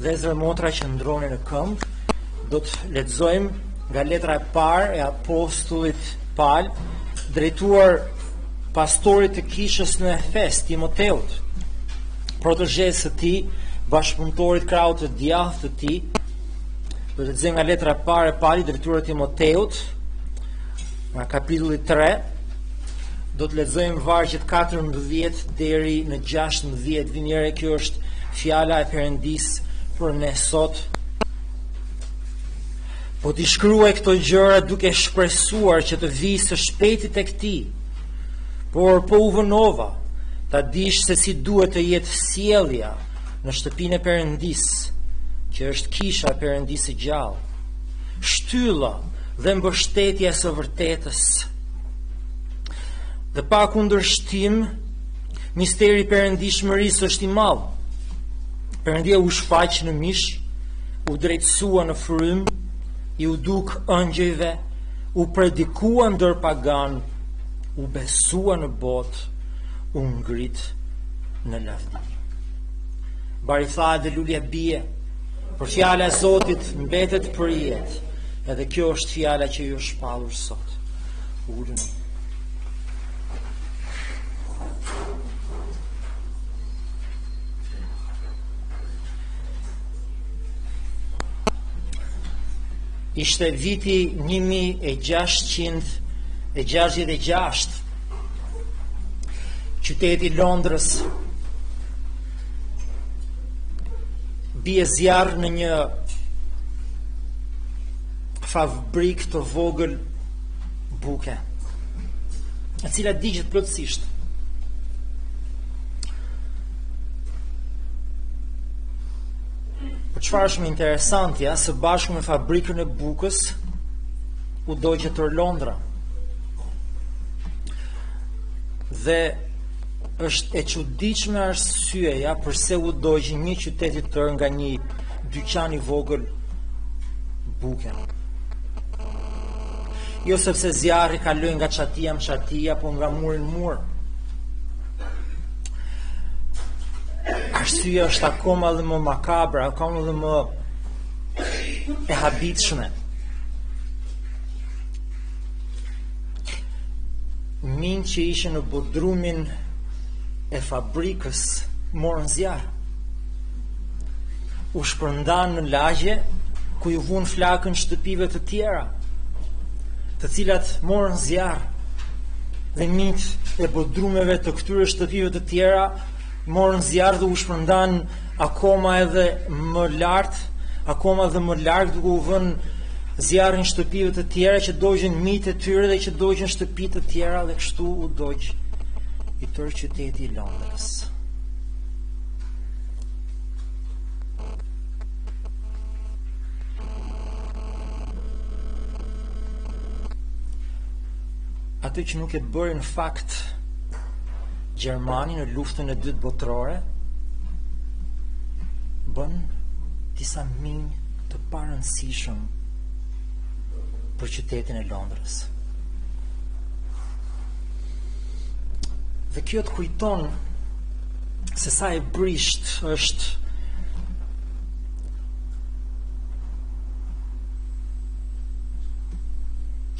Dhe zër motra që ndroni në këmbë, do të lexojmë nga letra e parë e apostullit Paul, drejtuar pastorit të kishës në Efes, Timoteut, protezhes së tij, bashkëpunëtorit krau të djathtë të tij. Do të lexojmë nga letra e parë e Paulit drejtuar Timoteut, nga kapitulli 3. Do të lexojmë vargjet 14 deri në 16. Vinjere, kjo është fjala e Perëndisë për ne sot. Po t'i shkruaj këto gjëra duke shpresuar që të vijë së shpejti tek ti, por po u vënova ta dish se si duhet të jetë sjellja në shtëpinë e Perëndisë, që është kisha e Perëndisë së gjallë, shtylla dhe mbështetja e së vërtetës. Dhe pa kundërshtim, misteri i perëndishmërisë është i madh. Perëndia u shfaq në mish, u drejtësua në frym, i u duk ëngjëjve, u predikua ndër pagan, u besua në botë, u ngrit në lavdi. Bari tha dhe lulja bie, për fjala e Zotit mbetet për jetë, edhe kjo është fjala që ju është shpallur sot. Uluni. Ishte viti 1666, qyteti Londrës bie zjarr në një fabrik të vogël buke, e cila digjet plotësisht. Por çfarë është më interesantja, së bashku me fabrikën e bukës u dogje tër Londra. Dhe është e çuditshme arsyeja pse u dogji një qytet i tërë nga një dyqan i vogël buke. Jo sepse zjarri kaloi nga çatia në çatia, po nga muri në mur. Arsyeja është akoma dhe më makabra, akoma dhe më e habitshme. Minj që ishe në bodrumin e fabrikës morën zjarr. U shpërndan në lagje, ku ju vun flakën shtëpive të tjera, të cilat morën zjarr. Dhe minjt e bodrumeve të këtyre shtëpive të tjera morën zjarr dhe u shpërndan akoma edhe më lart, akoma dhe më larg, duke u vënë zjarrin shtëpive të tjera që dogjën mijët e tyre dhe që dogjën shtëpi të tjera, dhe kështu u dogj i tërë qyteti i Londrës. Atë që nuk e bëri në fakt Gjermani në luftën e dytë botërore, bën disa minj të parëndësishëm për qytetin e Londrës. Dhe kjo të kujton se sa e brisht është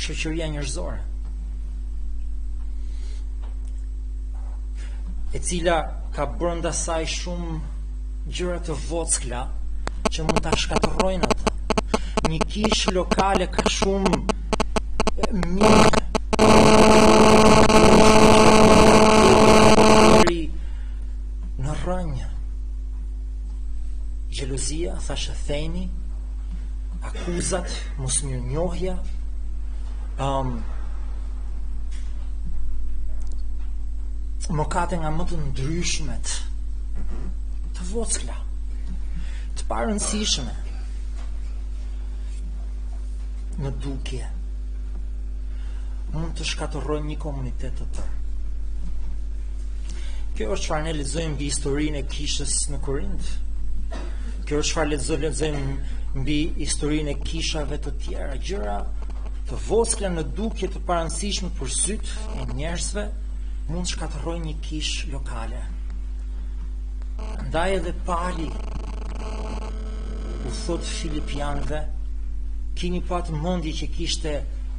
shoqëria njerëzore, e cila ka brenda saj shumë gjëra të vockla që mund ta shkatërrojnë atë. Një kishë lokale ka shumë mirë në rënjë. Xhelozia, thashëtheni, akuzat, mosmirënjohja, mëkate nga më të ndryshmet, të vockla, të parëndësishme në dukje, mund të shkatërrojnë një komunitet të tërë. Kjo është çfarë ne lexojmë mbi historinë e kishës në Korint. Kjo është çfarë lexojmë mbi historinë e kishave të tjera, gjëra të vockla në dukje të parëndësishme për sytë e njerëzve, mund shkatërrojnë një kishë lokale. Ndaj edhe Pali thot Filipianëve, kini pat mendje që kishte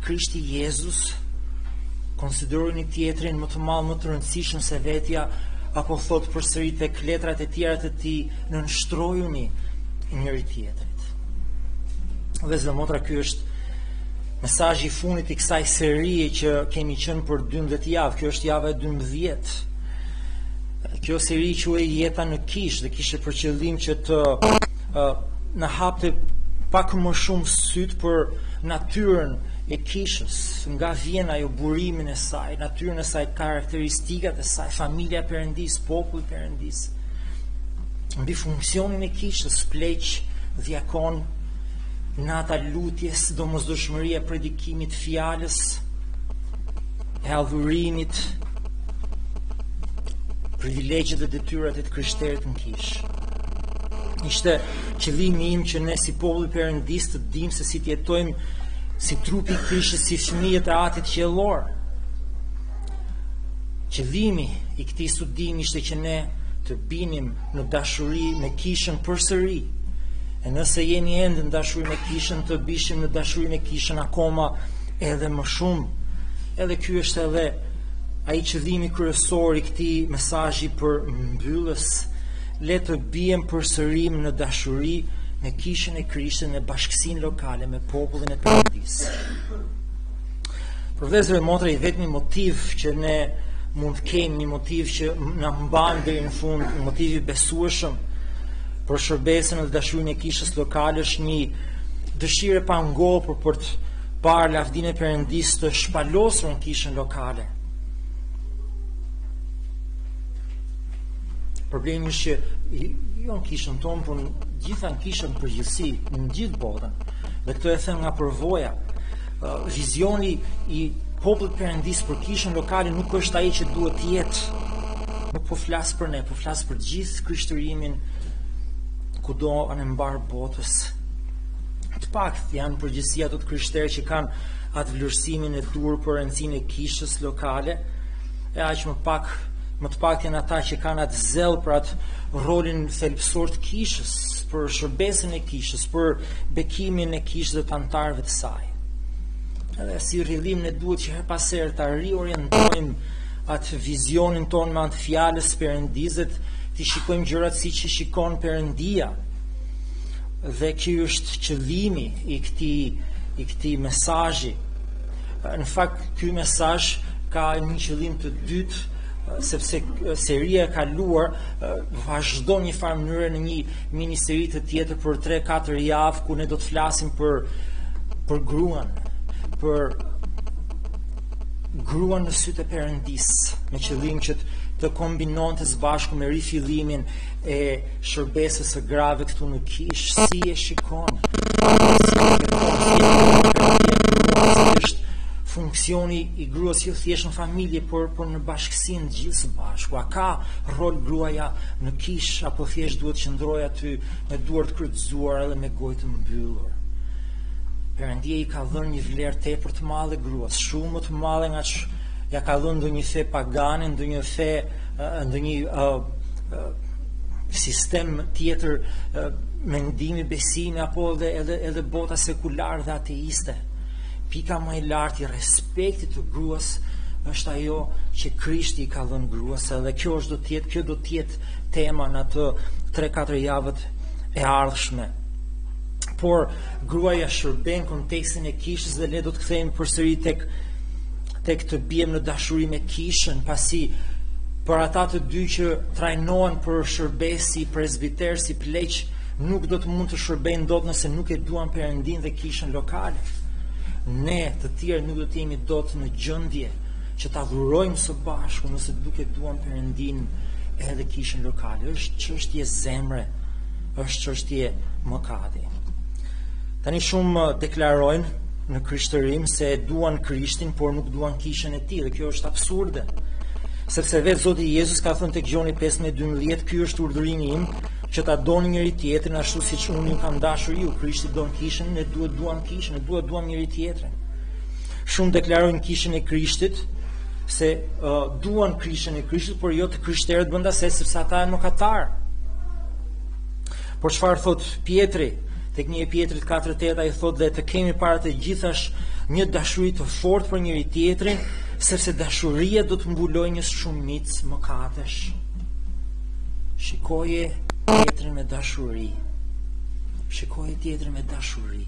Krishti Jezus, konsideroni tjetrin më të madh, më të rëndësishëm se vetja, apo thot përsëri tek letrat e tjera të tij, nënshtrojuni njëri tjetrit. Dhe zëmotra, ky është mesazhi i fundit i kësaj serie që kemi qenë për 12 javë. Kjo është java e 12. Kjo seri quhej Jeta në Kish dhe kishte për qëllim që të na hapte pak më shumë syt për natyrën e Kishës, nga vjen ajo, burimin e saj, natyrën e saj, karakteristikat e saj, familja e Perëndis, populli i Perëndis. Mbi funksionin e Kishës, pleq, diakon, nata lutjes, domosdoshmëria e predikimit fjalës, e adhurimit, privilegjet dhe detyrat e të krishterët në Kish. Ishte qëllimi im që ne si populli i Perëndis të dimë se si të jetojmë si trupi i Kishës, si fëmijët e Atit qiellor. Qëllimi i këtij studimi ishte që ne të binim në dashuri me Kishën përsëri. E nëse jeni ende në dashuri me Kishën, të bishim në dashuri me Kishën akoma edhe më shumë. Edhe ky është edhe ai qëllimi kryesor i këtij mesazhi për mbyllës. Le të biem përsëri në dashuri me Kishën e Krishtit, në bashkësinë lokale me popullin e Perëndis. Për vëllezër e motra, i vetmi motiv që ne mund të kemi, një motiv që na mban deri në fund, një motiv i besueshëm për shërbesën dhe dashurinë e Kishës lokale, është një dëshirë pa ngopur për të parë lavdinë e Perëndis të shpalosur në Kishën lokale. Problemi është që jo në Kishën tonë, por gjitha në Kishën përgjithësi, në gjithë botën. Dhe këtë e them nga përvoja. Vizioni i popullit Perëndis për Kishën lokale nuk është ai që duhet të jetë. Nuk po flas për ne, po flas për gjithë krishtërimin kudo në mbar botës. Të paktën janë përgjithësi ato të krishterë që kanë atë vlerësimin e dur për rëndësinë e Kishës lokale, e aq më të paktën janë ata që kanë atë zell për atë rolin thelbësor të Kishës, për shërbesën e Kishës, për bekimin e Kishës dhe të anëtarëve të saj. Edhe si rrjedhim ne duhet që her pas here ta riorientojmë atë vizionin tonë me anë të fjalës Perëndisë, të shikojmë gjërat siç i shikon Perëndia. Dhe ky është qëllimi i këtij mesazhi. Në fakt ky mesazh ka një qëllim të dytë, sepse seria e kaluar vazhdon një farë mënyrë në një mini seri të tjetër për 3-4 javë, ku ne do të flasim për gruan, për gruan në sytë e Perëndis, me qëllim që të kombinonte së bashku me rifillimin e shërbesës së grave këtu në Kish, si e shikon, është funksioni i gruas jo thjesht në familje, por në bashkësinë gjithë së bashku. A ka rol gruaja në Kish, apo thjesht duhet qëndrojë aty me duart kryqëzuar edhe me gojë të mbyllur? Perëndia i ka dhënë një vlerë tepër të madhe gruas, shumë më të madhe nga që ja ka dhënë ndonjë fe pagane, ndonjë fe, ndonjë sistem tjetër mendimi, besimi, apo edhe bota sekulare dhe ateiste. Pika më e lartë i respektit të gruas është ajo që Krishti i ka dhënë gruas, edhe kjo do të jetë tema në atë 3-4 javët e ardhshme. Por gruaja shërben kontekstin e Kishës dhe ne do të kthehemi përsëri tek të biem në dashuri me Kishën, pasi për ata të dy që trajnohen për shërbes si presbiter, si pleq, nuk do të mund të shërbejnë dot nëse nuk e duan Perëndin dhe Kishën lokale. Ne të tjerë nuk do të jemi dot në gjendje që ta adhurojmë së bashku nëse duke duam Perëndin edhe Kishën lokale. Është çështje zemre, është çështje mëkati. Tani shumë deklarojnë në krishtërim se duan Krishtin, por nuk duan Kishën e tij, dhe kjo është absurde. Sepse vetë Zoti Jezus ka thënë tek Gjoni 15:12, ky është urdhërimi im, që ta doni njëri tjetrin ashtu siç unë ju kam dashur ju. Krishti don Kishën, ne duhet duam Kishën, ne duhet duam njëri tjetrin. Shumë deklarojnë Kishën e Krishtit, se duan Kishën e Krishtit, por jo të krishterët bënda se, sepse ata janë mëkatar. Por çfarë thot Pietri Tek 1 Pjetrit 4:8 ai thotë dhe të kemi para të gjithash një dashuri të fortë për njëri tjetrin, sepse dashuria do të mbulojë një shumicë mëkatesh. Shikoje tjetrin me dashuri. Shikoje tjetrin me dashuri.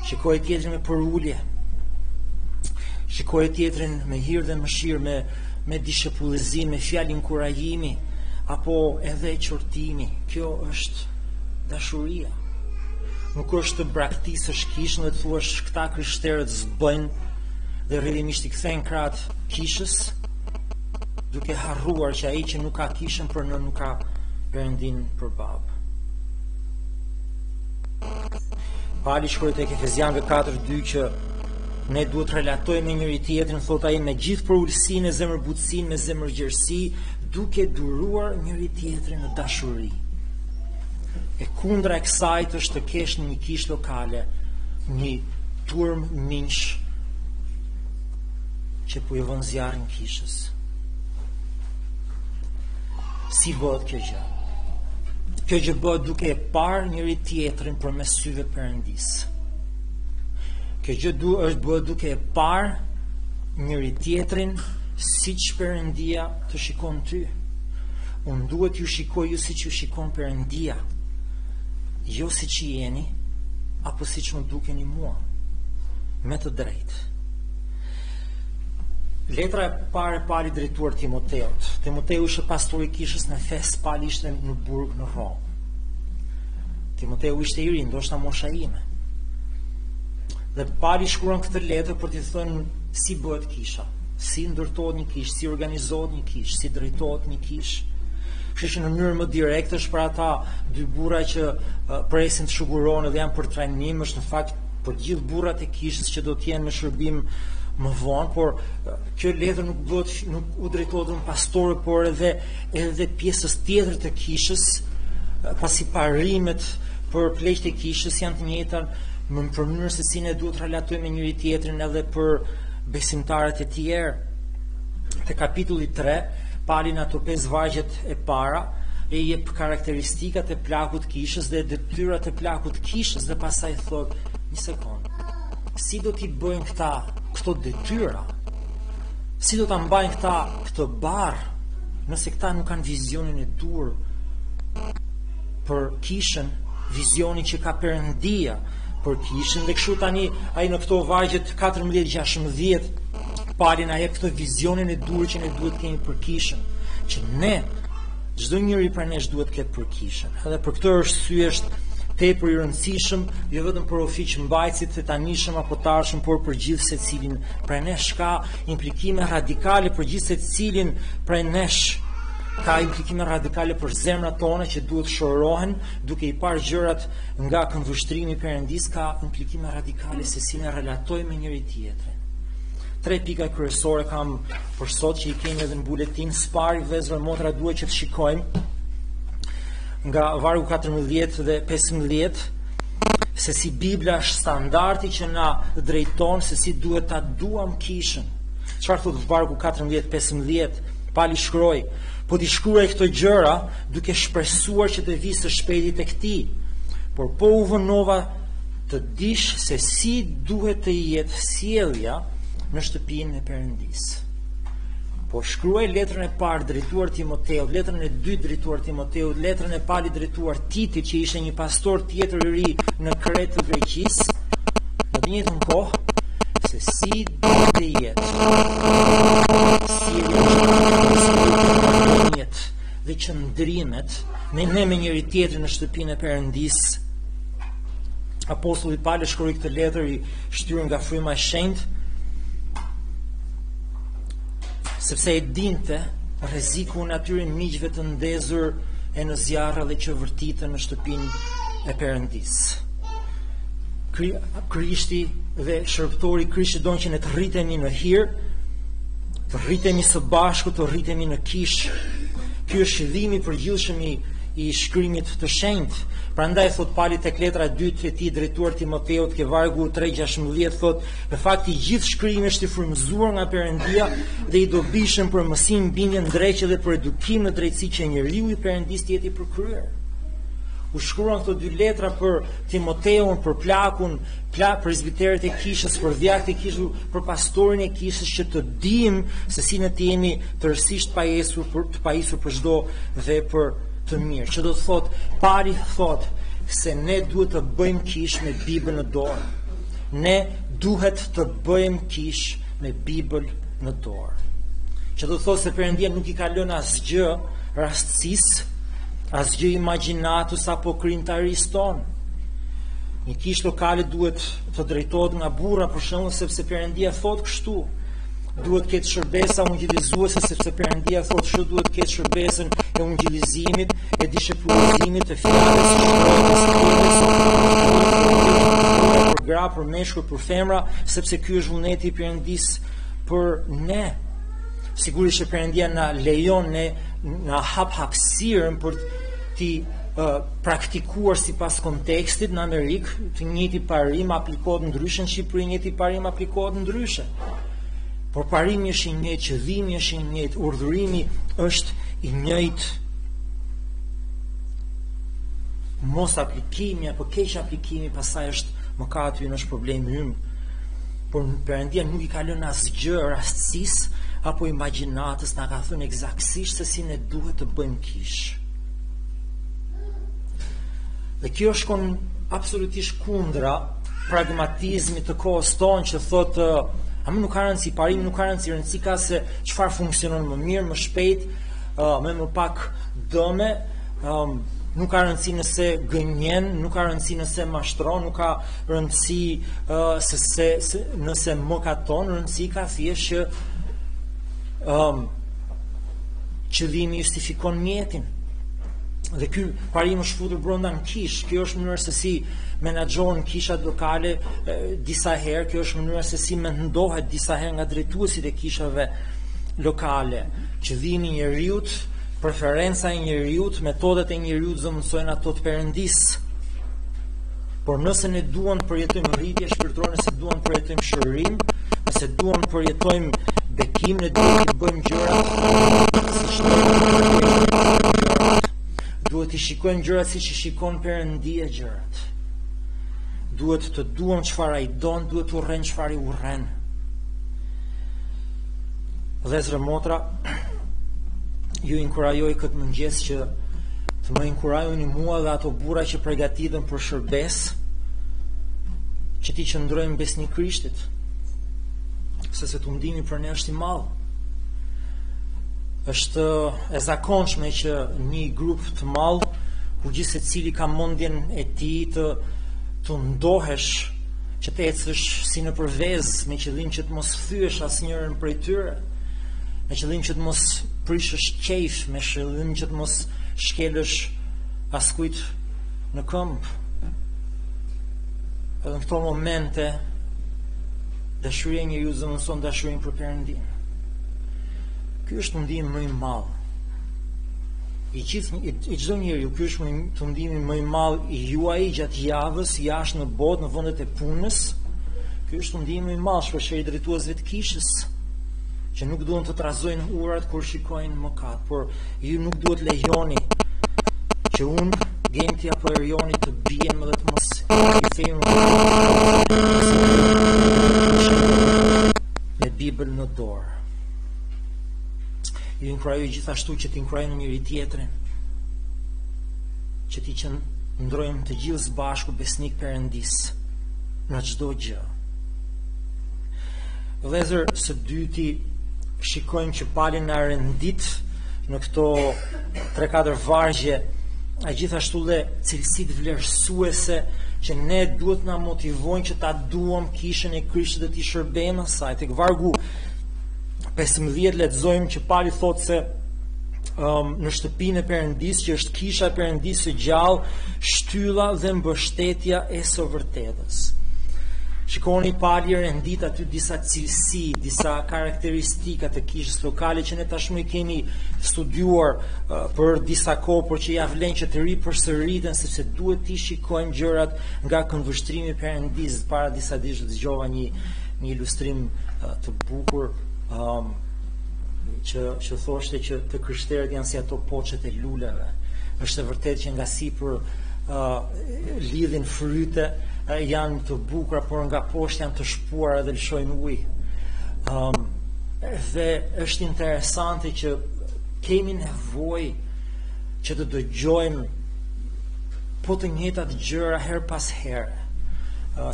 Shikoje tjetrin me përulje. Shikoje tjetrin me hir dhe mëshirë, me dishepullëzim, me fjalë inkurajimi, apo edhe qortimi. Kjo është dashuria. Nuk është të braktisësh kishën dhe të thuash këta krishterët s'bëjnë dhe rrjedhimisht I kthejnë krahët kishës, duke harruar që ai që nuk ka kishën për në nuk ka Perëndin për babë. Pali shkruaj tek Efezianëve 4:2 që ne duhet të relatojmë me njëri tjetrin, thot ai, me gjithë përulësinë, zemërbutësinë, me zemërgjerësi, duke duruar njëri tjetrin në dashuri. E kundra e kësaj është të kesh në një kishë lokale një turm minsh që po I vën zjarrin kishës. Si bëhet kjo gjë? Kjo gjë bëhet duke e parë njëri tjetrin përmes syve Perëndis. Kjo gjë bëhet duke e parë njëri tjetrin siç Perëndia të shikon ty. Unë duhet ju shikoj ju siç ju shikon Perëndia. Jo siç jeni, apo siç më dukeni mua. Me të drejtë. Letra e parë Pali drejtuar Timoteut. Timoteut ishte pastori I kishës në Efes, Pali ishte në burg në Rom. Timoteut ishte I ri, ndoshta mosha ime. Dhe Pali shkruan këtë letër për t'i thënë si bëhet kisha, si ndërtohet një kishë, si organizohet një kishë, si drejtohet një kishë. Kështu që në mënyrë më direkte është për ata dy burra që presin të shugurohen dhe janë për trajnim, është në fakt për gjithë burrat e kishës që do të jenë në shërbim më vonë, por kjo letër nuk u drejtohet në pastorë, por edhe pjesës tjetër të kishës, pasi parimet për pleqët e kishës janë të njëjta në mënyrë se si ne duhet të relatojmë me njëri tjetrin edhe për besimtarët e tjerë. Te kapitulli 3, Pali në ato 5 vargjet e para e jep karakteristikat e plakut kishës dhe detyrat e plakut kishës dhe pastaj thot, një sekond, si do t'i bëjnë këto detyra? Si do t'a mbajnë këta këtë barë, nëse këta nuk kanë vizionin e dur për kishën, vizionin që ka Perëndia për kishën, dhe kështu tani ai në këto vargjet 14-16 Pali na jep këtë vizionin e dur që ne duhet kemi për kishën, që ne çdo njëri prej nesh duhet ketë për kishën. Edhe për këtë arsye është tepër I rëndësishëm, jo vetëm për ofiqmbajtësit të tanishëm apo të ardhshëm, por për gjithë secilin prej nesh. Ka implikime radikale për gjithë secilin prej nesh. Ka implikime radikale për zemrat tona që duhet shorohen duke I parë gjërat nga këndvështrimi I Perëndis. Ka implikime radikale se si ne relatojmë me njëri tjetrin. 3 pika kryesore kam për sot që I kemi edhe në buletin. Spari, vëllezër dhe motra, duhet që të shikojmë nga vargu 14 dhe 15 se si Bibla është standardi që na drejton se si duhet ta duam kishën. Çfarë thotë vargu 14-15? Pali shkroi, po t'i shkruaj këto gjëra duke shpresuar që të vi së shpejti tek ti, por po u vënova të dish se si duhet të jetë sjellja në shtëpinë e Perëndis. Po shkruaj letrën e parë drejtuar Timoteut, letrën e dytë drejtuar Timoteut, letrën e Pali drejtuar Titit që ishte një pastor tjetër I ri në Kretë të Greqisë, në të njëjtën kohë se si duhet të jetë sjellja dhe qëndrimet me njëri tjetrin në shtëpinë e Perëndis. Apostulli Pali shkroi këtë letër I shtyrë nga fryma e shenjtë, sepse e dinte rreziku në atyre miqve të ndezur e në zjarre dhe që vërtitën në shtëpinë e Perëndis. Krishti dhe shërbëtori Krishtit don që ne të rritemi në hir, të rritemi së bashku, të rritemi në kishë. Ky është qëllimi I përgjithshëm I shkrimit të shenjtë. Prandaj thot Pali tek letra e dytë e tij drejtuar Timoteut, ke vargu 3:16 thot, në fakt I gjithë shkrimi është I frymëzuar nga Perëndia dhe I dobishëm për mësim, bindje, ndreqje dhe për edukim në drejtësi që njeriu I Perëndis të jetë I përkryer. u shkruan këto 2 letra për Timoteun, për plakun, presbiterët e Kishës, për djagt e Kishës, për pastorin e Kishës, që të dim se si ne të jemi tërësisht të pajisur për çdo vepër të mirë. Që do të thotë, pari thotë se ne duhet të bëjmë kish me Bibël në dorë. Ne duhet të bëjmë kish me Bibël në dorë. Që do të thotë se Perëndia nuk i ka lënë asgjë rastësisë, asgjë imagjinatës apo krijimtarisë tonë. Një kish lokale duhet të drejtohet nga burra, për shembull, sepse Perëndia thotë kështu. Duhet ketë shërbesa ungjillizuese, sepse Perëndia thotë kështu, duhet ketë shërbesën e ungjillizimit, e dishepulizimit, të fjalës, për gra, për meshkuj, për femra, sepse ky është vullneti i Perëndisë për ne. Sigurisht që Perëndia na lejon ne na hap hapësirën për ti praktikuar sipas kontekstit. Në Amerikë të njëjti parim aplikohet ndryshe, në Shqipëri njëjti parim aplikohet ndryshe. Por parimi është i njëjtë, qëllimi është i njëjtë, urdhërimi është i njëjtë. Mos aplikimi apo keq aplikimi pastaj është mëkati ynë, është problemi ynë. Por Perëndia nuk i ka lënë asgjë rastësisë apo imagjinatës, na ka thënë eksaktësisht se si ne duhet të bëjmë kish. Dhe kjo është absolutisht kundra pragmatizmit të kohës tonë, që thotë a më nuk ka rëndësi parimi, nuk ka rëndësi ka se çfarë funksionon më mirë, më shpejt, më pak dëme, nuk ka rëndësi nëse gënjen, nuk ka rëndësi nëse mashtron, nuk ka rëndësi nëse mëkaton, rëndësi ka thjesht që qëllimi justifikon mjetin. Dhe ky parim është futur brenda në kish. Kjo është mënyra se si menaxhohen kishat lokale disa herë, kjo është mënyra se si mendohet disa herë nga drejtuesit e kishave lokale. Qëllimi i njeriut, preferenca e njeriut, metodat e njeriut zëvendësojnë ato të Perëndisë. Por nëse ne duam të përjetojmë rritje shpirtërore, nëse duam të përjetojmë shërim, nëse duam të përjetojmë bekim, ne duhet të bëjmë gjërat duhet të shikojmë gjërat siç i shikon Perëndia gjërat. Duhet të duam çfarë ai don, duhet të urrejmë çfarë i urren. Vëllezër e motra, ju inkurajoj këtë mëngjes që të më inkurajoni mua dhe ato burra që përgatiten për shërbesë, që ti qëndrojmë besnik Krishtit, sepse tundimi për ne është i madh. Është e zakonshme që një grup të madh, ku gjithë secili ka mendjen e tij të ndohesh, që të ecësh si në përvezë, me qëllim që të mos thyesh asnjërin prej tyre, me qëllim që të mos prishësh qejf, me qëllim që të mos shkelësh askujt në këmbë. Edhe në këto momente dashuria e njeriu zëvendëson dashurinë për Perëndinë. Ky është mundimi më i madh i çdo njeriu. Ky është mundimi më i madh i juaj gjatë javës jashtë në botë, në vendet e punës. Ky është mundimi më i madh shpeshherë i drejtuesve të kishës, që nuk duhen të trazojnë urat kur shikojnë mëkat, por ju nuk duhet lejoni që unë, Genti apo Erioni të biem dhe të mos i thejmë me Bibël në dorë. Ju inkurajoj gjithashtu që të inkurajojnë njëri tjetrin, që ti qëndrojmë të gjithë së bashku besnik Perëndisë në çdo gjë. Vëllezër, së dyti shikojmë që pali na rendit në këto 3-4 vargje, a gjithashtu dhe cilësit vlerësuese që ne duhet na motivojnë që ta duam kishën e Krishtit dhe t'i shërbejmë asaj. Tek vargu 15 lexojmë që pali thotë se në shtëpinë e Perëndisë, që është kisha e Perëndisë së gjallë, shtylla dhe mbështetja e së vërtetës. Shikoni, pali rendit aty disa cilësi, disa karakteristika të kishës lokale që ne tashmë i kemi studiuar për disa kohë, por që ja vlen që të ripërsëriten, sepse duhet të shikojmë gjërat nga këndvështrimi i Perëndisë. Para disa ditësh dëgjova një ilustrim të bukur që thoshte që të krishterët janë si ato poçet e luleve. Është e vërtetë që nga sipër lidhin fryte, janë të bukura, por nga poshtë janë të shpuara dhe lëshojnë ujë. Dhe është interesante që kemi nevojë që të dëgjojmë po të njëjtat gjëra her pas here.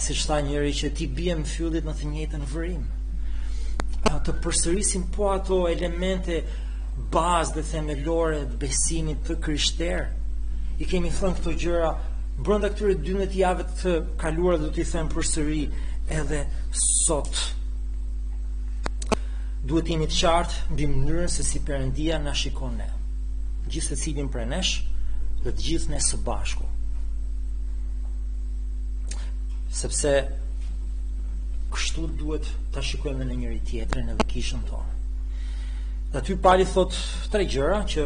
Siç tha njëri që ti biem fyllit në të njëjtën vërim. Të përsërisim po ato elemente bazë dhe themelore të besimit të krishterë. I kemi thënë këto gjëra brenda këtyre 12 javëve të kaluara, do t'i them përsëri edhe sot. Duhet jemi të qartë mbi mënyrën se si Perëndia na shikon ne, gjithë secilin prej nesh dhe të gjithë ne së bashku. Sepse kështu duhet ta shikojmë në njëri tjetrin edhe kishën tonë. Dhe aty Pali thot 3 gjëra që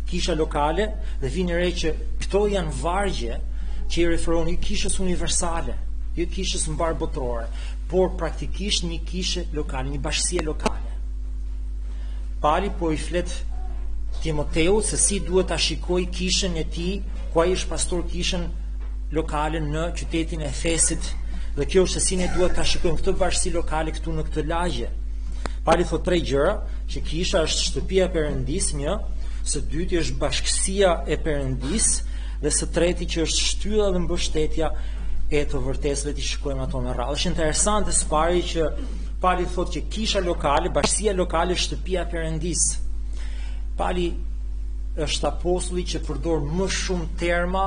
kisha lokale, dhe vini re që këto janë vargje që i referohen kishës universale, jo kishës mbar botërore, por praktikisht një kishe lokale, një bashkësie lokale. Pali po i flet Timoteut se si duhet ta shikoj kishën e tij, ku ai është pastor kishën lokale në qytetin e Efesit, dhe kjo është se si ne duhet ta shikojmë këtë bashkësi lokale këtu në këtë lagje. Pali thot 3 gjëra, që kisha është shtëpia e Perëndis, një, së dyti është bashkësia e Perëndis, dhe së treti që është shtylla dhe mbështetja e të vërtetësve të shikojmë ato në radhë. Është interesante së pari që Pali thot që kisha lokale, bashkësia lokale, shtëpia e Perëndis. Pali është apostulli që përdor më shumë terma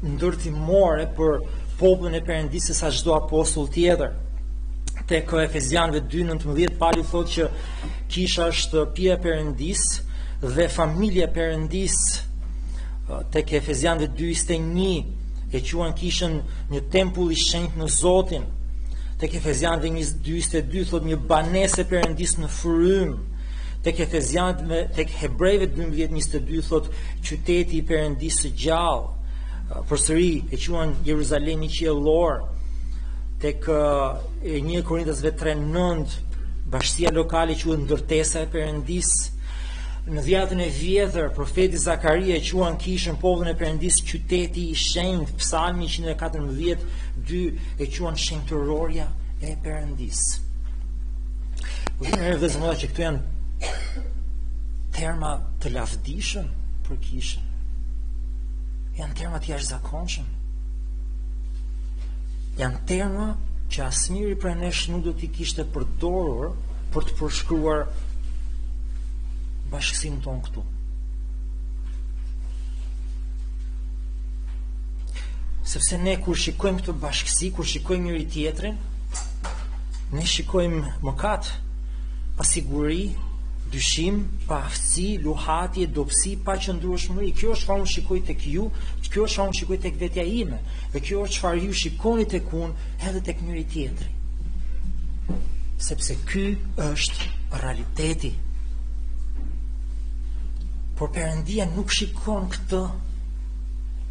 ndërtimore për popullin e Perëndis se sa çdo apostull tjetër. Tek Efezianëve 2:19 Pali thotë që kisha është shtëpia e Perëndis dhe familja e Perëndis. Tek Efezianëve 2:21 e quajnë kishën një tempull i shenjtë në Zotin. Tek Efezianëve 2:22 thotë një banesë e Perëndis në frym. Tek Efezianëve, tek Hebrejve 12:22 thotë qyteti i Perëndis së gjallë. Përsëri e quajnë Jeruzalemi qiellor. Tek 1 Korintasve 3:9 bashkësia lokale quhet ndërtesa e Perëndis. Në dhjetën e vjetër profeti Zakaria e quan kishën popullin e Perëndis qyteti i shenjtë. Psalmi 114:2 e quan shenjtëroria e Perëndis. Dhe zëmoda që këtu janë terma të lavdishëm për kishën. Janë terma të jashtëzakonshëm. Janë terma që asnjëri prej nesh nuk do t'i kishte përdorur për të përshkruar bashkësinë tonë këtu. Sepse ne kur shikojmë këtë bashkësi, kur shikojmë njëri tjetrin, ne shikojmë mëkat, pasiguri, dyshim, pa aftësi, luhatje, dobësi, pa qëndrueshmëri. Kjo është çfarë unë shikoj tek ju, kjo është çfarë unë shikoj tek vetja ime, dhe kjo është çfarë ju shikoni tek unë edhe tek njëri tjetri. Sepse ky është realiteti. Por Perëndia nuk shikon këtë.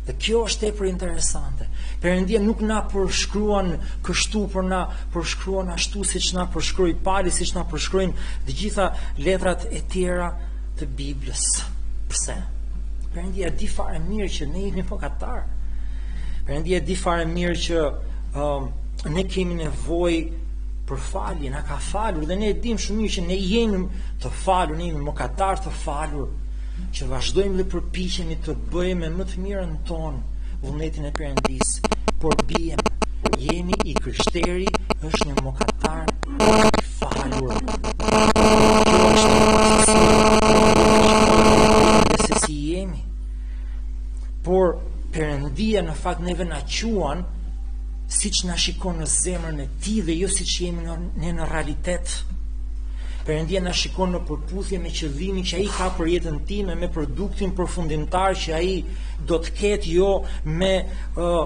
Dhe kjo është tepër interesante. Perëndia nuk na përshkruan kështu, por na përshkruan ashtu siç na përshkroi Pali, siç na përshkruajnë të gjitha letrat e tjera të Biblës. Pse? Perëndia di fare mirë që ne jemi mëkatar. Perëndia di fare mirë që ne kemi nevojë për falje, na ka falur dhe ne e dim shumë mirë që ne jemi të falur, ne jemi mëkatar të falur, që vazhdojmë dhe përpiqemi të bëjmë më të mirën tonë vullnetin e Perëndis, por biem, jemi i kryshteri, është një mëkatar i falur. Kjo është se si jemi. Por Perëndia në fakt neve na quan siç na shikon në zemrën e Tij dhe jo siç jemi ne në realitet. Perëndia na shikon në përputhje me qëllimin që ai ka për jetën time, me produktin përfundimtar që ai do të ketë, jo me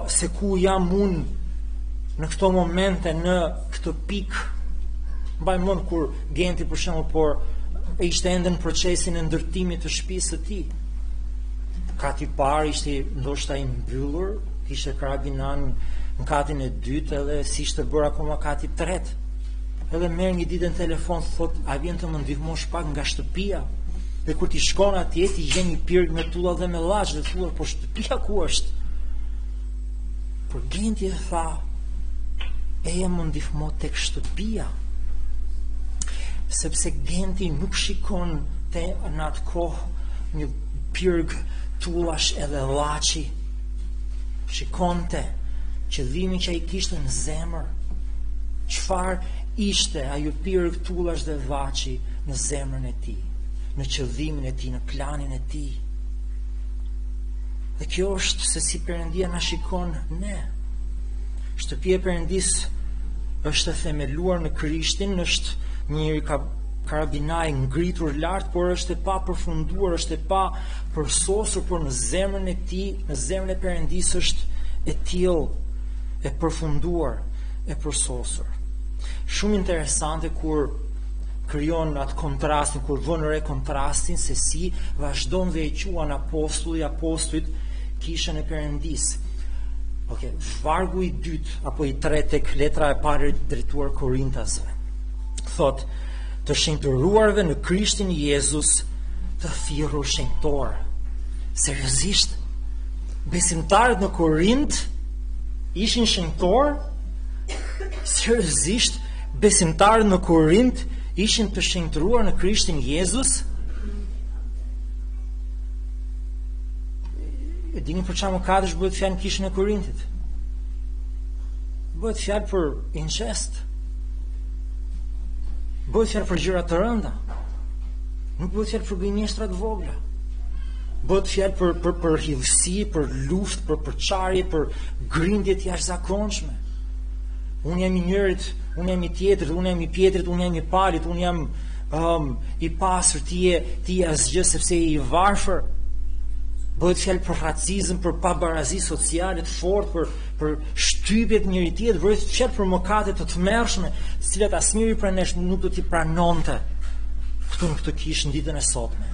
se ku jam unë në këto momente, në këtë pikë. Mbaj mend kur Genti për shembull, por ishte ende në procesin e ndërtimit të shtëpisë së tij. Kati i parë ishte ndoshta i mbyllur, kishte karabinan në katin e dytë edhe si ishte bërë akoma kati i tretë. Edhe merr një ditë në telefon, thot, a vjen të më ndihmosh pak nga shtëpia? Dhe kur ti shkon atje, ti gjen një pirg me tulla dhe me llaç, dhe thua, po shtëpia ku është? Por Genti e tha, eja më ndihmo tek shtëpia. Sepse Genti nuk shikon te në atë kohë një pirg tullash edhe llaçi. Shikonte qëllimin që ai kishte në zemër. Çfarë ishte ajo pirg tullash dhe llaçi në zemrën e tij, në qëllimin e tij, në planin e tij. Dhe kjo është se si Perëndia na shikon ne. Shtëpia e Perëndis është e themeluar në Krishtin, është një karabinaj ngritur lart, por është e pa përfunduar, është e pa përsosur, por në zemrën e tij, në zemrën e Perëndis është e tillë, e përfunduar, e përsosur. Shumë interesante kur krijon atë kontrastin, kur vën re kontrastin se si vazhdon dhe e quan apostullit kishën e Perëndis. Vargu i dytë apo i tretë tek letra e parë drejtuar Korintasve. Thot, të shenjtëruarve në Krishtin Jezus, të thirrur shenjtor. Seriozisht? Besimtarët në Korint ishin shenjtor? Seriozisht? Besimtarët në Korint ishin të shenjtëruar në Krishtin Jezus? E dini për çfarë mëkatesh bëhet fjalë në kishën e Korintit? Bëhet fjalë për incest. Bëhet fjalë për gjëra të rënda. Nuk bëhet fjalë për gënjeshtra të vogla. Bëhet fjalë për hidhësi, për luftë, për përçarje, për grindje të jashtëzakonshme. Unë jam i njërit, unë jam i tjetrit, unë jam i Pjetrit, unë jam i Palit, unë jam i pastër, ti je asgjë sepse je i varfër. Bëhet fjalë për racizëm, për pabarazi sociale të fortë, për shtypjet njëri tjetrit, bëhet fjalë për mëkate të tmerrshme, të cilat asnjëri prej nesh nuk do t'i pranonte këtu në këtë kishë në ditën e sotme.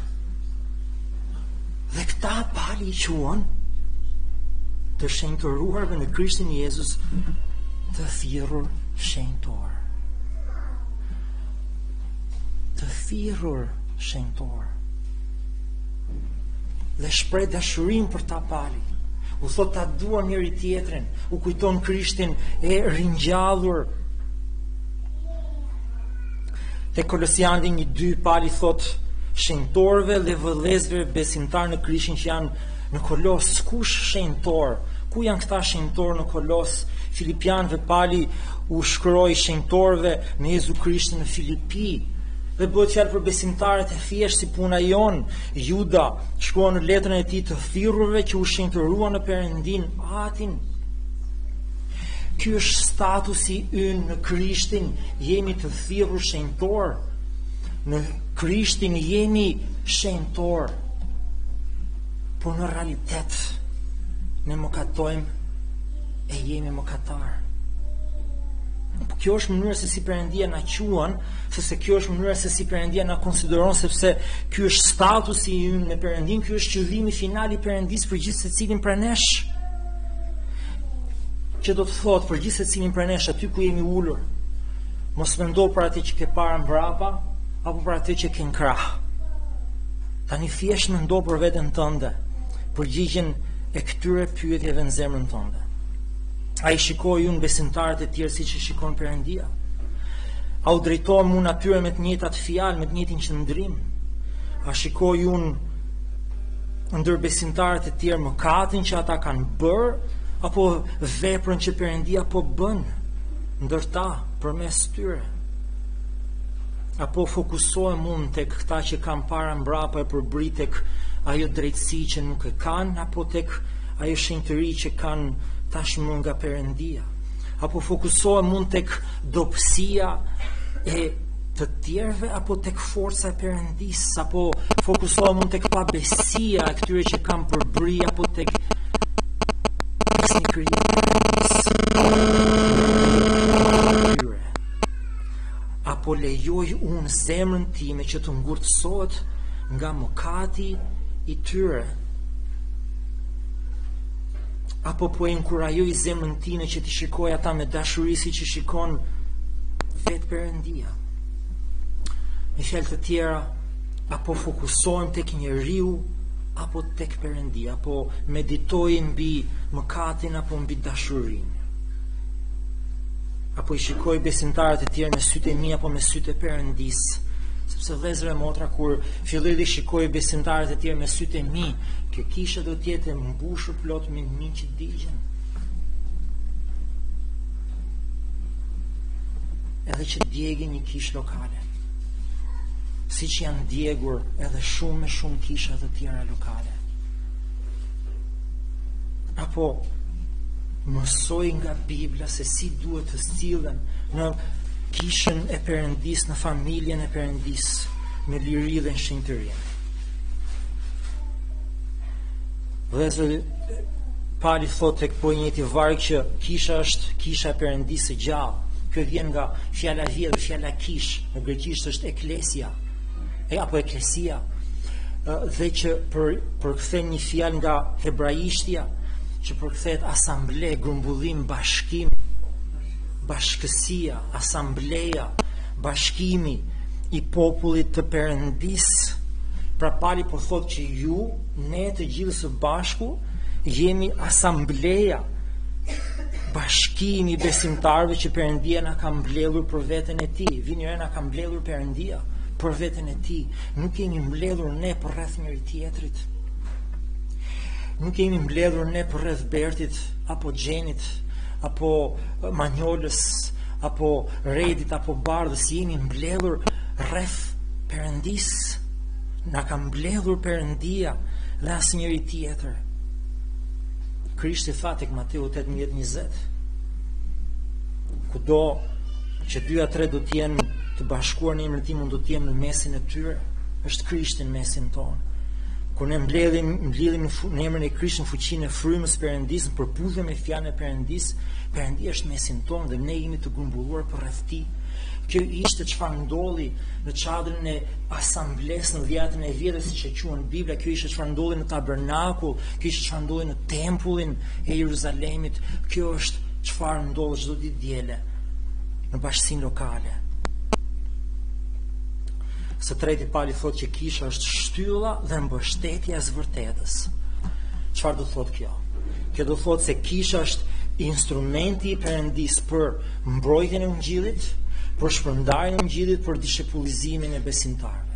Dhe këta pali i quan të shenjtëruarve në Krishtin Jezus, të thirrur shenjtor. Të thirrur shenjtor. Dhe shpreh dashurinë për ta pali. U thot ta duan njëri tjetrin, u kujton Krishtin e ringjallur. Te Kolosianëve 1:2 pali thot shenjtorëve dhe vëllezërve besimtar në Krishtin që janë në Kolos. Kush shenjtor? Ku janë këta shenjtor në Kolos? Filipianëve pali u shkroi shenjtorëve në Jezu Krishtin në Filipi. Dhe bëhet fjalë për besimtarët e thjeshtë si puna jon. Juda shkruan në letrën e tij të thirrurve që u shenjtëruan në Perëndin Atin. Ky është statusi ynë në Krishtin, jemi të thirrur shenjtor. Në Krishtin jemi shenjtor. Por në realitet ne mëkatojmë e jemi mëkatar. Kjo është mënyra se si Perëndia na quan, sepse kjo është mënyra se si Perëndia na konsideron, sepse ky është statusi ynë me Perëndin, ky është qëllimi final i Perëndis për gjithë secilin prej nesh. Që do të thotë për gjithë secilin prej nesh aty ku jemi ulur. Mos mendo për atë që ke para mbrapa apo për atë që ke në krah. Tani thjesht mendo për veten tënde, përgjigjen e këtyre pyetjeve në zemrën tënde. A i shikoj unë besimtarët e tjerë si që shikon Perëndia? A u drejtojmë unë atyre me të njëjtat fjalë, me të njëjtin qëndrim? A shikoj unë ndër besimtarët e tjerë mëkatin që ata kanë bërë, apo veprën që Perëndia po bën ndër ta përmes tyre? Apo fokusohem unë tek këta që kanë para mbrapa e përbrit tek ajo drejtësi që nuk e kanë, apo tek ajo shenjtëri që kanë tashmë nga Perëndia? Apo fokusohem unë tek dobësia e të tjerëve, apo tek forca e Perëndis? Apo fokusohem unë tek pabesia e këtyre që kanë përbri, apo tek sinqeria e Perëndis? Apo lejoj unë zemrën time që të ngurtësohet nga mëkati i tyre? Apo po e inkurajoj zemrën time që t'i shikoj ata me dashuri si që shikon vetë Perëndia? Me fjalë të tjera, apo fokusohem tek njeriu apo tek Perëndia, apo meditoj mbi mëkatin apo mbi dashurinë. Apo I shikoj besimtarët e tjerë me sytë e mi apo me sytë e Perëndis. Sepse vëllezër e motra, kur filloj dhe shikoj besimtarët e tjerë me sytë e mi, kjo kisha do të jetë e mbushur plot me një që digjen. Edhe që djegin një kishë lokale. Si që janë djegur edhe shumë me shumë kisha të tjera lokale. Apo mësoj nga Bibla se si duhet të sillen në kishën e Perëndis, në familjen e Perëndis, me liri dhe në shenjtëri. Dhe Pali thot tek po njëti varg që kisha është kisha e Perëndisë së gjallë. Kjo vjen nga fjala vjetër, fjala kish, në greqisht është eklesia, apo eklesia, dhe që përkthen një fjalë nga hebraishtja, që përkthet asamble, grumbullim, bashkim, bashkësia, asambleja, bashkimi I popullit të Perëndis. Pra Pali po thot që ju, ne të gjithë së bashku, jemi asambleja, bashkimi besimtarëve që Perëndia na ka mbledhur për veten e Tij. Vini re, na ka mbledhur Perëndia për veten e Tij. Nuk kemi mbledhur ne për rreth njëri tjetrit. Nuk kemi mbledhur ne për rreth Bertit, apo Xhenit, apo Manjolës, apo Redit, apo Bardhës. Jemi mbledhur rreth Perëndis. Na ka mbledhur Perëndia dhe asnjëri tjetër. Krishti tha tek Timoteut 18:20, kudo që 2 a 3 do të jenë të bashkuar në emrin tim, unë do të jem në mesin e tyre. Është Krishti në mesin tonë. Kur ne mbledhim në emrin e Krishtit në fuqinë e frymës Perëndis, në përputhje me fjalën e Perëndis, Perëndia është në mesin tonë dhe ne jemi të grumbulluar përreth Tij. Kjo ishte çfarë ndodhi në çadrën e asamblesë në dhjetën e vjetër, siç e quhen Bibla. Kjo ishte çfarë ndodhi në tabernakull, kjo ishte çfarë ndodhi në tempullin e Jeruzalemit. Kjo është çfarë ndodh çdo ditë diele në bashkësinë lokale. Së treti Pali thotë që kisha është shtylla dhe mbështetja e zvërtetës. Çfarë do thotë kjo? Kjo do thotë se kisha është instrumenti I Perëndis për mbrojtjen e Ungjillit, për shpërndarjen e Ungjillit, për dishepullizimin e besimtarëve.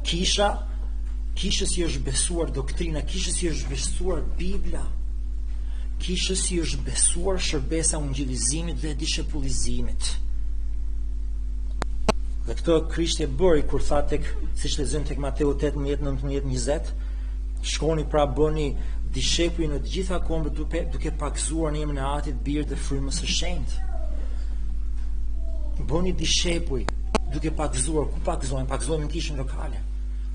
Kishës I është besuar doktrina, kishës I është besuar Bibla, kishës I është besuar shërbesa e ungjillizimit dhe dishepullizimit. Dhe këtë Krishti e bëri kur tha siç lexojmë tek Mateut 18:19-20, shkoni pra bëni dishepuj në të gjitha kombët duke pakzuar në emrin e Atit, Birit dhe Frymës së Shenjtë. Bëni dishepuj duke pakzuar. Ku pakzojmë? Pakzojmë në kishën lokale.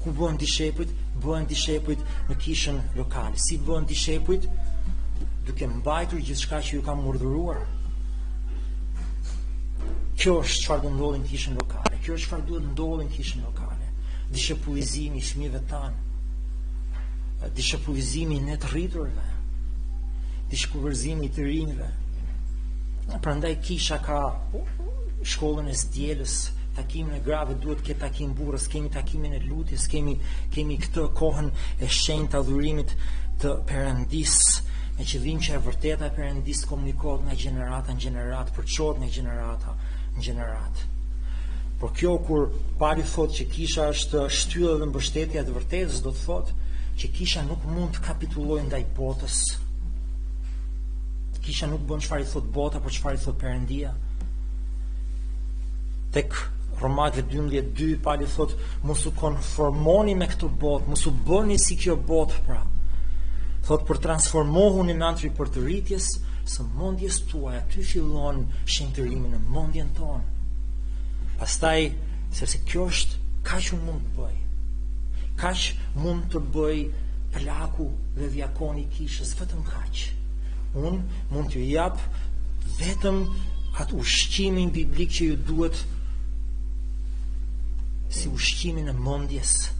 Ku bëhen dishepujt? Bëhen dishepujt në kishën lokale. Si bëhen dishepujt? Duke mbajtur gjithçka që ju kam urdhëruar. Kjo është çfarë do ndodhi në kishën lokale. Kjo është çfarë duhet ndodhi në kishën lokale. Dishepullizimi I fëmijëve tanë. Dishepullizimi I të rriturve. Dishepullizimi I të rinjve. Prandaj kisha ka shkollën e sdielës, takimin e grave, duhet të ketë takim burrës, kemi takimin e lutjes, kemi këtë kohën e shenjtë të adhurimit të Perëndis, me qëllim që e vërteta e Perëndis komunikohet nga gjenerata në gjenerat, përçohet nga gjenerata në gjenerat. Por kjo kur Pali thotë që kisha është shtylla dhe mbështetja e të vërtetës, do të thotë që kisha nuk mund të kapitullojë ndaj botës. Kisha nuk bën çfarë I thot bota, por çfarë I thot Perëndia. Tek Romakëve 12:2 Pali thot, mos u konformoni me këtë botë, mos u bëni si kjo botë pra. Thot, për transformohuni në anë për të rritjes së mendjes tuaja. Aty fillon shenjtërimi në mendjen tonë. Pastaj, sepse kjo është kaq unë mund të bëj. Kaq mund të bëj plaku dhe diakoni I kishës, vetëm kaq. Unë mund t'ju jap vetëm atë ushqimin biblik që ju duhet, si ushqimin e mendjes.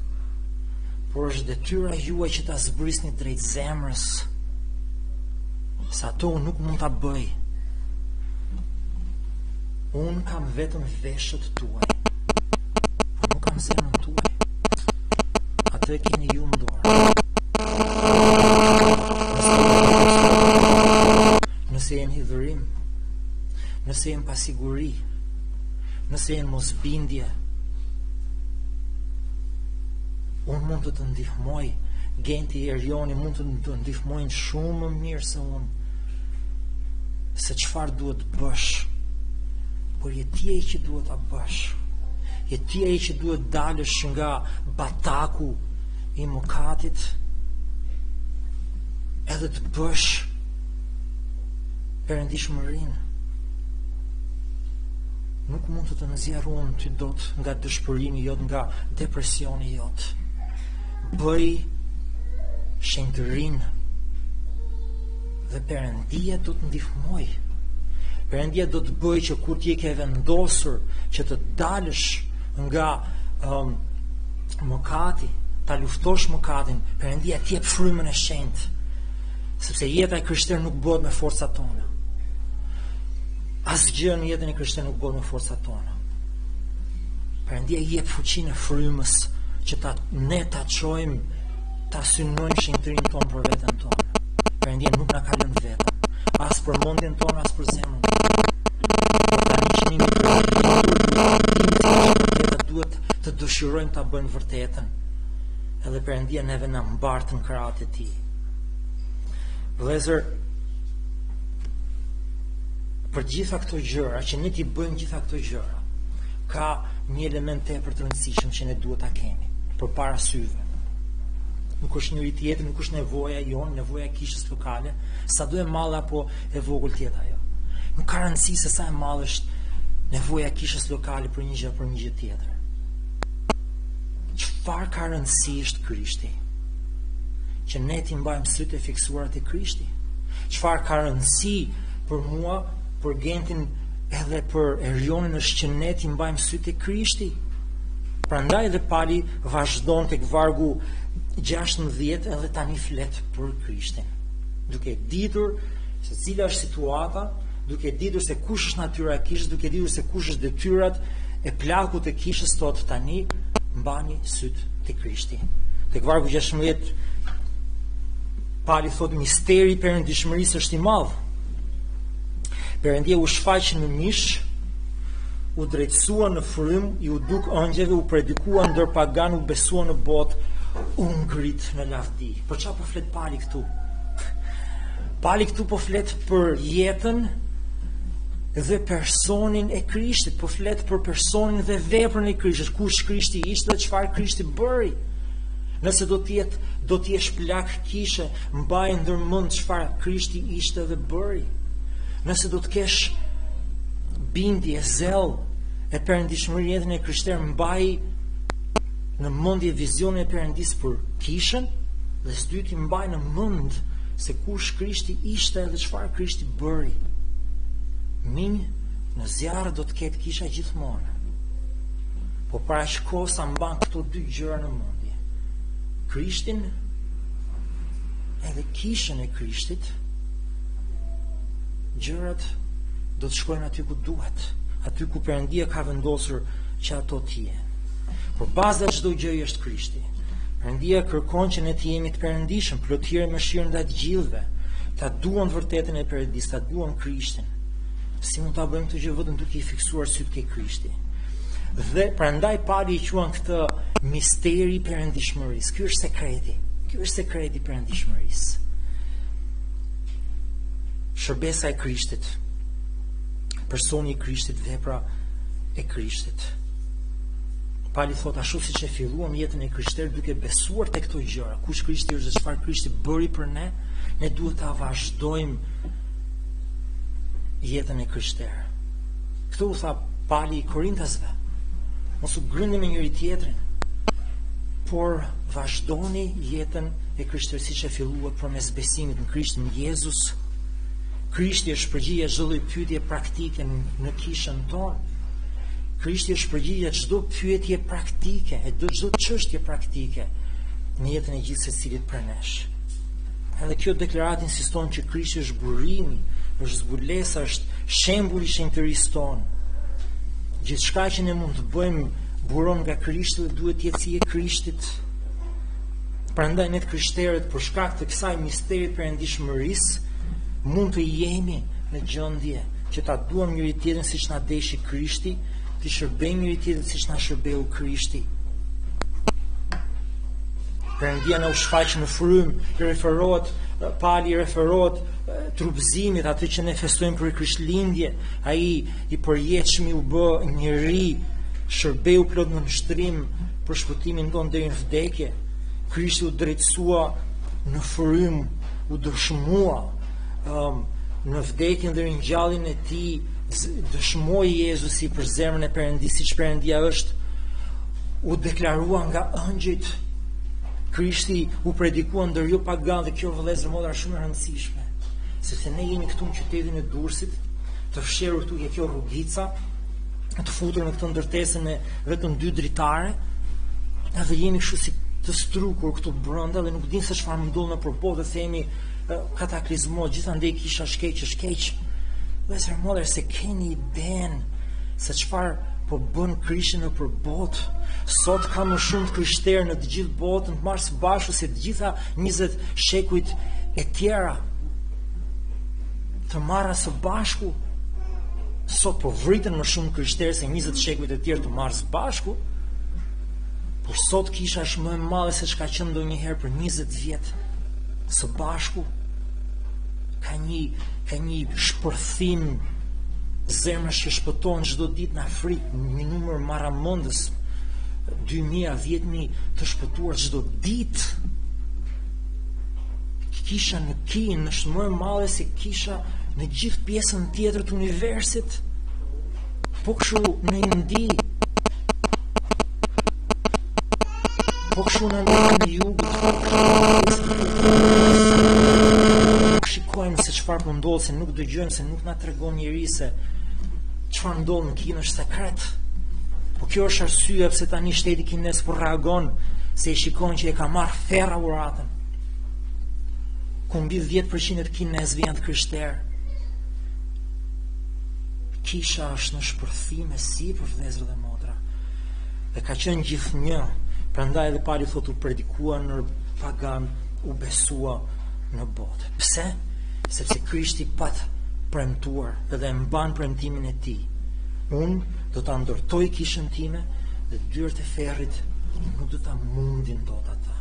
Por është detyra juaj që ta zbrisni drejt zemrës, sa ato unë nuk mund ta bëj. Unë kam vetëm veshët tuaj, por nuk kam zemrën tuaj. Atë e keni ju në dorë. Nëse jenë hidhërim, nëse jenë pasiguri, nëse jenë mosbindje, unë mund të të ndihmoj, Genti i Erioni mund të të ndihmojnë shumë më mirë se unë, se çfarë duhet bësh, por je ti ai që duhet ta bësh. Je ti ai që duhet dalësh nga bataku i mëkatit, edhe të bësh perëndishmërinë. Nuk mund të nxjerr unë ty dot nga dëshpërimi jot, nga depresioni jot. Bëj shenjtërinë dhe Perëndia do të ndihmoj. Perëndia do të bëjë që kur ti e ke vendosur që të dalësh nga mëkati, ta luftosh mëkatin, Perëndia ti jep frymën e shenjtë. Sepse jeta e krishterë nuk bëhet me forcat tona. Asgjë në jetën e krishterë nuk bëhet me forcat tona. Perëndia jep fuqinë e frymës që ne ta çojmë, ta synojmë shenjtërinë tonë për veten tonë. Perëndia nuk na ka lënë vetëm, as për mendjen tonë, as për zemrën tonë. Por tani që ne duhet të dëshirojmë ta bëjmë vërtetën. Edhe Perëndia neve na mbart në krahët e Tij. Vëllezër, për gjitha këto gjëra, që ne ti bëjmë gjitha këto gjëra, ka një element tepër të rëndësishëm që ne duhet ta kemi përpara syve. Nuk është njëri tjetër, nuk është nevoja jonë, nevoja e kishës lokale, sa do e madhe apo e vogël tjetër ajo. Nuk ka rëndësi se sa e madhe është nevoja e kishës lokale për një gjë për një gjë tjetër. Çfarë ka rëndësi është Krishti? Që ne ti mbajmë sytë e fiksuar te Krishti. Çfarë ka rëndësi për mua, për Gentin edhe për Erionin është që ne ti mbajmë sytë e Krishti. Prandaj dhe Pali vazhdon tek vargu 16 edhe tani flet për Krishtin. Duke ditur se cila është situata, duke ditur se kush është natyra e kishës, duke ditur se kush është detyrat e plakut e kishës, thot tani mbani syt te Krishti. Tek vargu 16 Pali thot misteri i perëndishmërisë është i madh. Perëndia u shfaq në mish, u drejtësua në frym, i u duk angjëve, u predikua ndër pagan, u besua në botë, u ngrit në lavdi. Për çfarë po flet Pali këtu? Pali këtu po flet për jetën dhe personin e Krishtit, po flet për personin dhe veprën e Krishtit, kush Krishti ishte dhe çfarë Krishti bëri. Nëse do të jesh plak kishe, mbaj ndërmend çfarë Krishti ishte dhe bëri. Nëse do të kesh bindje, zell e perëndishmëri jetën e krishterë, mbaj në mendje vizionin e Perëndisë për kishën, dhe së dyti mbaj në mend se kush Krishti ishte dhe çfarë Krishti bëri. Në zjarre do të ketë kisha gjithmonë. Po para shkohë sa mban këto dy gjëra në mendje. Krishtin edhe kishën e Krishtit, gjërat do të shkojnë aty ku duhet, aty ku Perëndia ka vendosur që ato të jenë. Por baza çdo gjëje është Krishti. Perëndia kërkon që ne të jemi të perëndishëm, plotëtirë mëshirë ndaj të gjithëve, ta duam vërtetën e Perëndisë, ta duam Krishtin. Si mund ta bëjmë këtë gjë vetëm duke i fiksuar syt ke Krishti? Dhe prandaj Pali i quan këtë misteri i perëndishmërisë. Ky është sekreti. Ky është sekreti i perëndishmërisë. Shërbesa e Krishtit, personi i Krishtit, vepra e Krishtit. Pali thot ashtu siç e filluam jetën e krishterë duke besuar te këto gjëra, kush Krishti është dhe çfarë Krishti bëri për ne, ne duhet ta vazhdojmë jetën e krishterë. Këtu u tha Pali i Korintasve, mos u grindni me njëri tjetrin, por vazhdoni jetën e krishterë siç e filluat përmes besimit në Krishtin Jezus. Krishti është përgjigjja çdo lloj pyetje praktike në kishën tonë. Krishti është përgjigjja çdo pyetje praktike, e çdo çështje praktike në jetën e gjithë secilit prej nesh. Edhe kjo deklaratë insiston që Krishti është burimi, është zbulesa, është shembulli i shenjtërisë tonë. Gjithçka që ne mund të bëjmë buron nga Krishti dhe duhet të jetë si e Krishtit. Prandaj ne krishterët, për shkak të kësaj misterit perëndishmërisë, mund të jemi në gjendje që ta duam njëri tjetrin siç na deshi Krishti, të shërbejmë njëri tjetrin siç na shërbeu Krishti. Perëndia na u shfaq në frym, Pali referohet trupëzimit, atë që ne festojmë për Krishtlindje, ai i përjetshëm u bë njeri, shërbeu plot në nështrim për shpëtimin tonë deri në vdekje. Krishti u drejtësua në frym, u dëshmua në vdekjen dhe ringjalljen e tij, dëshmoi Jezusi për zemrën e Perëndisë, siç Perëndia është, u deklarua nga ëngjëjt. Krishti u predikua ndër ju pagan, dhe kjo vëllezër motra shumë e rëndësishme, sepse ne jemi këtu në qytetin e Durresit, të fshirur këtu ke kjo rrugica, të futur në këtë ndërtesë me vetëm 2 dritare, edhe jemi kështu si të strukur këtu brenda dhe nuk din se çfarë ndodh në përballë, dhe themi kataklizmo, gjithandej kisha shkeq. Vëllezër motra, se keni iden se çfarë po bën Krishti në përbot. Sot ka më shumë krishterë në të gjithë botën të marrë së bashku se të gjitha 20 shekujt e tjera të marra së bashku. Sot po vriten më shumë krishterë se 20 shekujt e tjerë të marrë së bashku. Por sot kisha është më e madhe se çka qenë ndonjëherë për 20 vjet së bashku. Ka një shpërthim zemrash që shpëtohen çdo ditë në Afrikë, një numër marramendës, 2000, 10.000 të shpëtuar çdo ditë. Kisha në Kinë është më e madhe se kisha në gjithë pjesën tjetër të universit. Po kështu në Indi, po kështu në jugut, shikojmë se çfarë po ndodh, se nuk dëgjojmë, se nuk na tregon njëri se çfarë ndodh në Kinë është sekret. Po kjo është arsyeja pse tani shteti kinez po reagon, se i shikon që e ka marrë ferra uratën. Ku mbi 10% të kinezëve janë të krishterë. Kisha është në shpërthim e sipër, vëllezër dhe motra. Dhe ka qenë gjithnjë. Prandaj edhe Pali thotë u predikua në pagan, u besua në botë. Pse? Sepse Krishti pat premtuar dhe mban premtimin e tij. Unë do ta ndërtoj kishën time dhe dyert e ferrit nuk do ta mundin dot ata.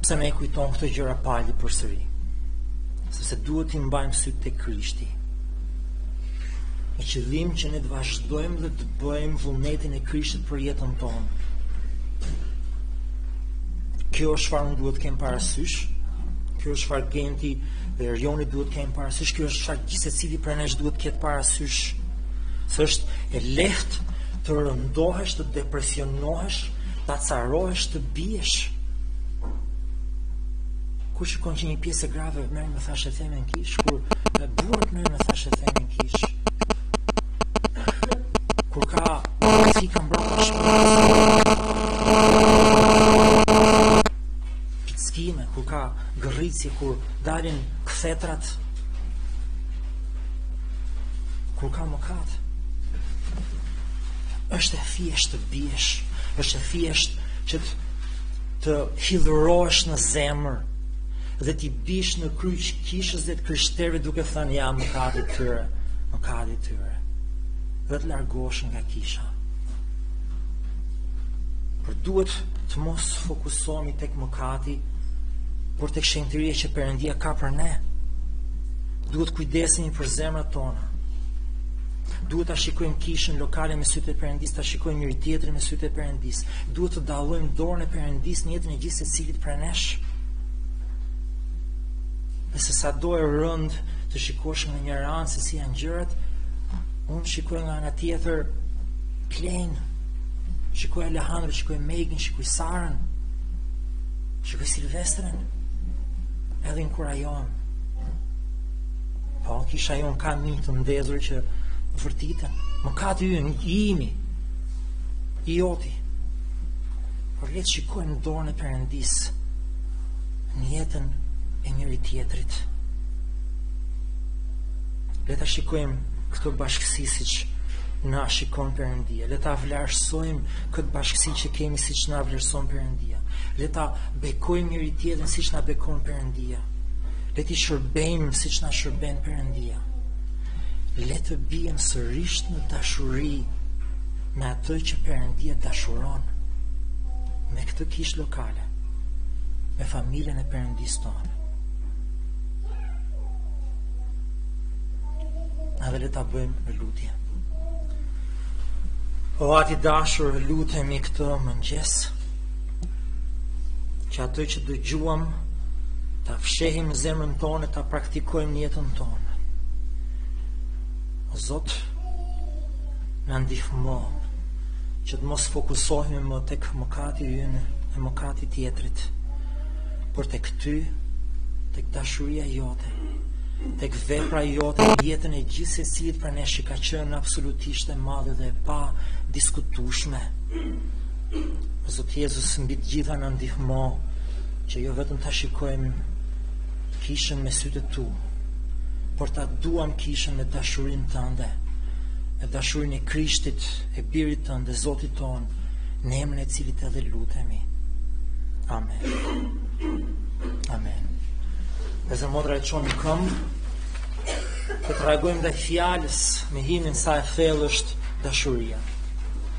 Pse më kujton këto gjëra Pali përsëri? Sepse duhet t'i mbajmë syt te Krishti. Me qëllim që ne të vazhdojmë dhe të bëjmë vullnetin e Krishtit për jetën tonë. Kjo është çfarë unë duhet të kem parasysh. Kjo është çfarë Genti dhe Erioni duhet të kem parasysh. Kjo është çfarë gjithë secili prej nesh duhet të ketë parasysh. Se është e lehtë të rëndohesh, të depresionohesh, të acarohesh, të biesh. Kur shikon që një pjesë e grave merr me thashë themen kish, kur burrat merr me thashë themen kish. Kur ka si ka mbrapa shpirtit. Pickime, kur ka gërritje, kur dalin kthetrat, kur ka mëkat. Është e thjeshtë të biesh, është e thjeshtë që të hidhurohesh në zemër dhe t'i bish në kryq kishës dhe të krishterëve duke thënë ja mëkati tyre, dhe të largosh nga kisha. Por duhet të mos fokusohemi tek mëkati, por tek shenjtëria që Perëndia ka për ne. Duhet kujdesemi për zemrat tona. Duhet ta shikojmë kishën lokale me sytë e Perëndisë, ta shikojmë njëri tjetrin me sytë e Perëndisë. Duhet të dallojmë dorën e Perëndisë në jetën e gjithë secilit prej nesh. Nëse sa do e rënd të shikosh nga një anë se si janë gjërat, unë shikoj nga ana tjetër Klein, shikoj Alejandro, shikoj Megin, shikoj Sarën, shikoj Silvestrin, edhe në kurajon. Po, kisha jon ka një të ndezur që vërtiten. Mëkati ynë, i imi, i joti. Por le të shikojmë dorën e Perëndisë në jetën e njëri tjetrit. Le ta shikojmë këtë bashkësi siç na shikon Perëndia. Le ta vlerësojmë këtë bashkësi që kemi siç na vlerëson Perëndia. Le ta bekojmë njëri tjetrin siç na bekon Perëndia. Le të shërbejmë siç na shërben Perëndia. Le të bijem sërish në dashuri me atë që Perëndia dashuron, me këtë kishë lokale, me familjen e Perëndisë tonë. Edhe le ta bëjmë në lutje. O Ati dashur, lutemi këtë mëngjes, që atë që dëgjuam ta fshehim në zemrën tonë, ta praktikojmë në jetën tonë. O Zot, na ndihmo që të mos fokusohemi më tek mëkati ynë e mëkati tjetrit, por tek ty, tek dashuria jote, tek vepra jote në jetën e gjithsesi për ne që ka qenë absolutisht e madhe dhe e pa diskutueshme. O Zot Jezus, mbi të gjitha na ndihmo që jo vetëm ta shikojmë kishën me sytë tu, por ta duam kishën me dashurinë tënde, me dashurinë e Krishtit, e birit tënd, e Zotit ton, në emrin e cilit edhe lutemi. Amen. Amen. Dhe zë modra e qonë në këmbë, të të reagojmë dhe fjallës me himin sa e thellë është dashuria.